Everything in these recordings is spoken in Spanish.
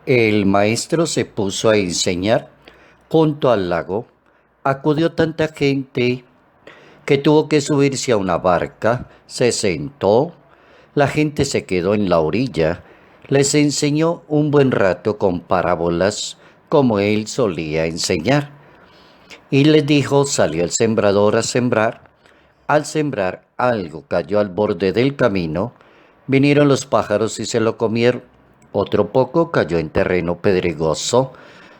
El maestro se puso a enseñar junto al lago. Acudió tanta gente que tuvo que subirse a una barca, se sentó, la gente se quedó en la orilla, les enseñó un buen rato con parábolas como él solía enseñar. Y les dijo, salió el sembrador a sembrar. Al sembrar algo cayó al borde del camino, vinieron los pájaros y se lo comieron. Otro poco cayó en terreno pedregoso,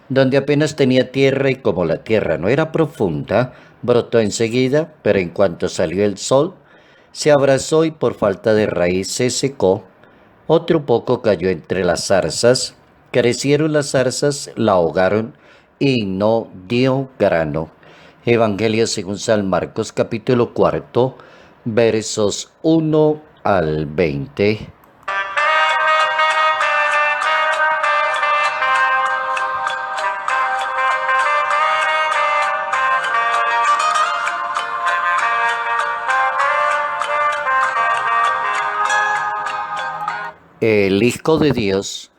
donde apenas tenía tierra y como la tierra no era profunda, brotó enseguida, pero en cuanto salió el sol, se abrazó y por falta de raíz se secó. Otro poco cayó entre las zarzas, crecieron las zarzas, la ahogaron y no dio grano. Evangelio según San Marcos capítulo cuarto, versos 1 al 20. El Hijo de Dios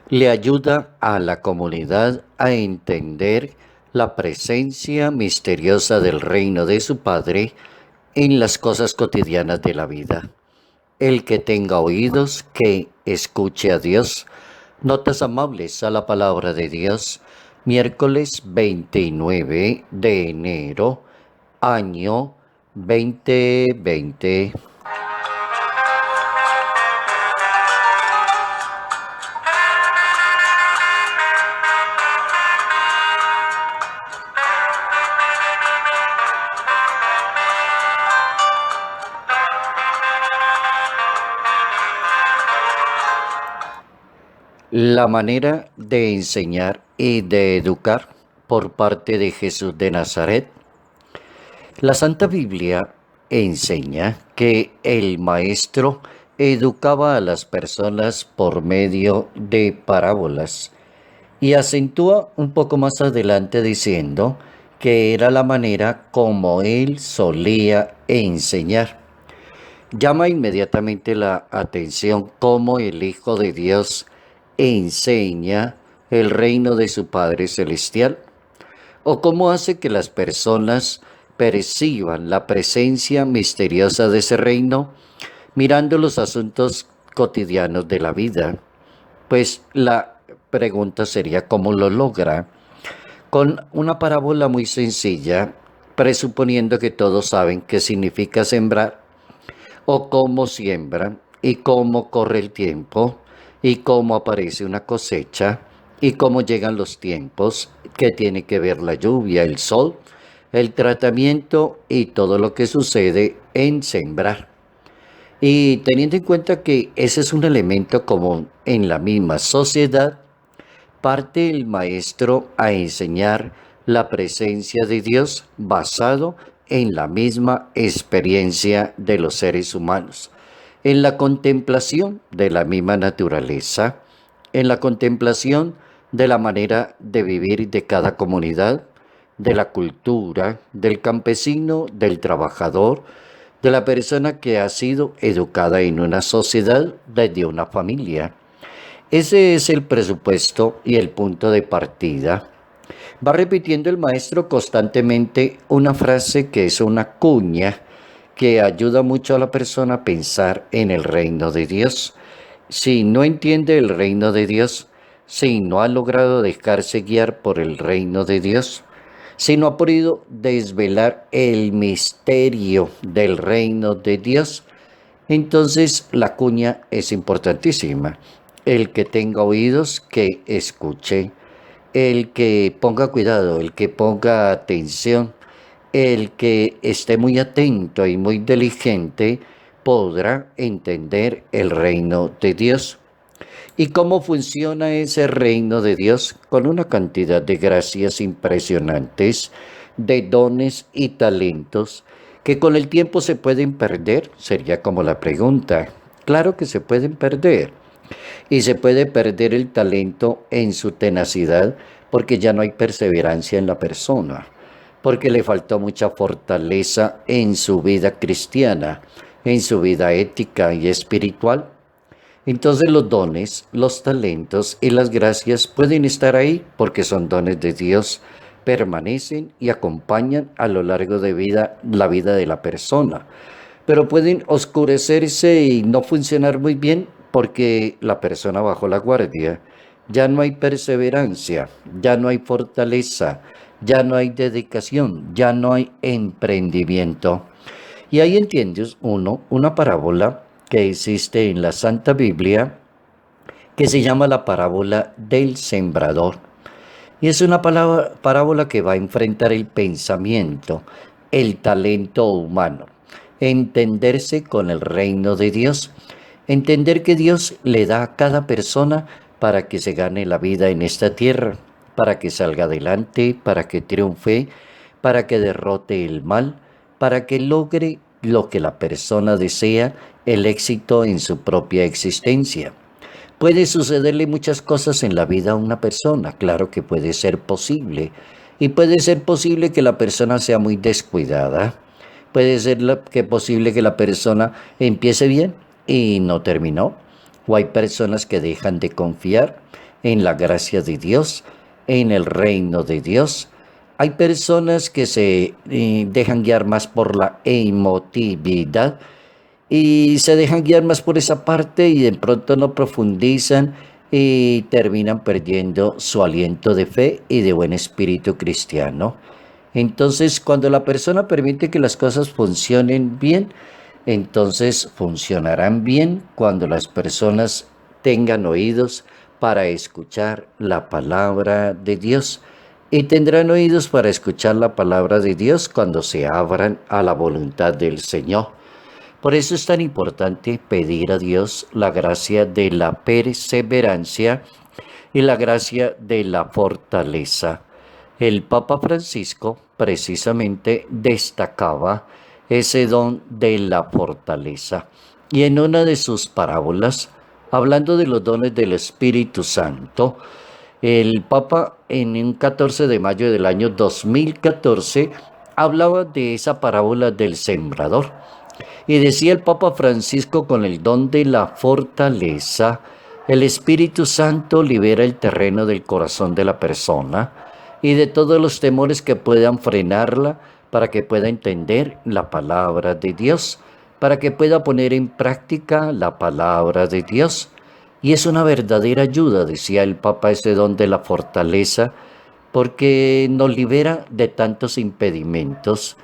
le ayuda a la comunidad a entender la presencia misteriosa del reino de su Padre en las cosas cotidianas de la vida. El que tenga oídos, que escuche a Dios. Notas amables a la palabra de Dios. Miércoles 29 de enero, año 2020. La manera de enseñar y de educar por parte de Jesús de Nazaret. La Santa Biblia enseña que el Maestro educaba a las personas por medio de parábolas y acentúa un poco más adelante diciendo que era la manera como él solía enseñar. Llama inmediatamente la atención cómo el Hijo de Dios enseña el reino de su Padre Celestial, o cómo hace que las personas perciban la presencia misteriosa de ese reino mirando los asuntos cotidianos de la vida. Pues la pregunta sería cómo lo logra. Con una parábola muy sencilla, presuponiendo que todos saben qué significa sembrar, o cómo siembran, y cómo corre el tiempo, y cómo aparece una cosecha, y cómo llegan los tiempos, que tiene que ver la lluvia, el sol, el tratamiento y todo lo que sucede en sembrar. Y teniendo en cuenta que ese es un elemento común en la misma sociedad, parte el maestro a enseñar la presencia de Dios basado en la misma experiencia de los seres humanos, en la contemplación de la misma naturaleza, en la contemplación de la manera de vivir de cada comunidad, de la cultura, del campesino, del trabajador, de la persona que ha sido educada en una sociedad desde una familia. Ese es el presupuesto y el punto de partida. Va repitiendo el maestro constantemente una frase que es una cuña que ayuda mucho a la persona a pensar en el reino de Dios. Si no entiende el reino de Dios, si no ha logrado dejarse guiar por el reino de Dios, si no ha podido desvelar el misterio del reino de Dios, entonces la cuña es importantísima. El que tenga oídos, que escuche. El que ponga cuidado, el que ponga atención, el que esté muy atento y muy diligente, podrá entender el reino de Dios. ¿Y cómo funciona ese reino de Dios? Con una cantidad de gracias impresionantes, de dones y talentos que con el tiempo se pueden perder, sería como la pregunta. Claro que se pueden perder. Y se puede perder el talento en su tenacidad porque ya no hay perseverancia en la persona, porque le faltó mucha fortaleza en su vida cristiana, en su vida ética y espiritual. Entonces los dones, los talentos y las gracias pueden estar ahí porque son dones de Dios, permanecen y acompañan a lo largo de la vida de la persona, pero pueden oscurecerse y no funcionar muy bien porque la persona bajó la guardia. Ya no hay perseverancia, ya no hay fortaleza, ya no hay dedicación, ya no hay emprendimiento. Y ahí entiendes uno una parábola que existe en la Santa Biblia que se llama la parábola del sembrador. Y es una parábola que va a enfrentar el pensamiento, el talento humano, entenderse con el reino de Dios, entender que Dios le da a cada persona para que se gane la vida en esta tierra, para que salga adelante, para que triunfe, para que derrote el mal, para que logre lo que la persona desea, el éxito en su propia existencia. Puede sucederle muchas cosas en la vida a una persona, claro que puede ser posible. Y puede ser posible que la persona sea muy descuidada. Puede ser posible que la persona empiece bien y no terminó. O hay personas que dejan de confiar en la gracia de Dios, en el reino de Dios. Hay personas que se dejan guiar más por la emotividad y se dejan guiar más por esa parte y de pronto no profundizan y terminan perdiendo su aliento de fe y de buen espíritu cristiano. Entonces, cuando la persona permite que las cosas funcionen bien, entonces funcionarán bien cuando las personas tengan oídos para escuchar la palabra de Dios. Y tendrán oídos para escuchar la palabra de Dios cuando se abran a la voluntad del Señor. Por eso es tan importante pedir a Dios la gracia de la perseverancia y la gracia de la fortaleza. El Papa Francisco precisamente destacaba ese don de la fortaleza. Y en una de sus parábolas, hablando de los dones del Espíritu Santo, el Papa en un 14 de mayo del año 2014 hablaba de esa parábola del sembrador. Y decía el Papa Francisco, con el don de la fortaleza, el Espíritu Santo libera el terreno del corazón de la persona y de todos los temores que puedan frenarla para que pueda entender la palabra de Dios, para que pueda poner en práctica la palabra de Dios. Y es una verdadera ayuda, decía el Papa, ese don de la fortaleza, porque nos libera de tantos impedimentos.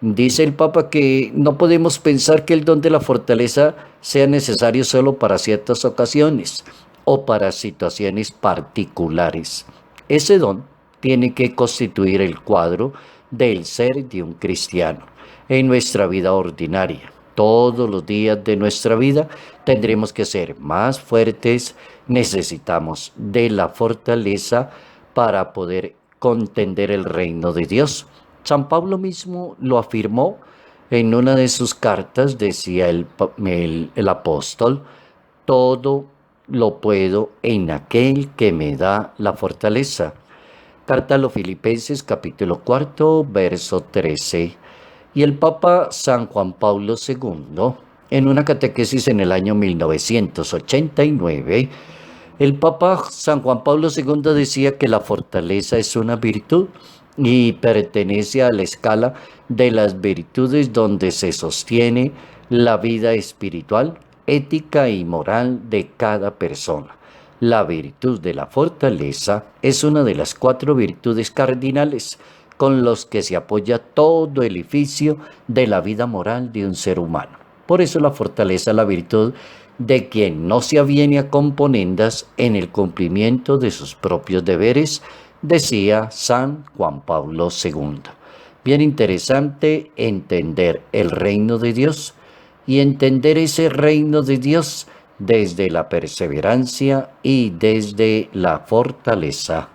Dice el Papa que no podemos pensar que el don de la fortaleza sea necesario solo para ciertas ocasiones o para situaciones particulares. Ese don tiene que constituir el cuadro del ser de un cristiano en nuestra vida ordinaria. Todos los días de nuestra vida tendremos que ser más fuertes, necesitamos de la fortaleza para poder contender el reino de Dios. San Pablo mismo lo afirmó en una de sus cartas, decía el apóstol, todo lo puedo en aquel que me da la fortaleza. Carta a los Filipenses capítulo 4, verso 13. Y el Papa San Juan Pablo II, en una catequesis en el año 1989, el Papa San Juan Pablo II decía que la fortaleza es una virtud y pertenece a la escala de las virtudes donde se sostiene la vida espiritual, ética y moral de cada persona. La virtud de la fortaleza es una de las 4 virtudes cardinales con los que se apoya todo el edificio de la vida moral de un ser humano. Por eso la fortaleza es la virtud de quien no se aviene a componendas en el cumplimiento de sus propios deberes, decía San Juan Pablo II. Bien interesante entender el reino de Dios y entender ese reino de Dios desde la perseverancia y desde la fortaleza.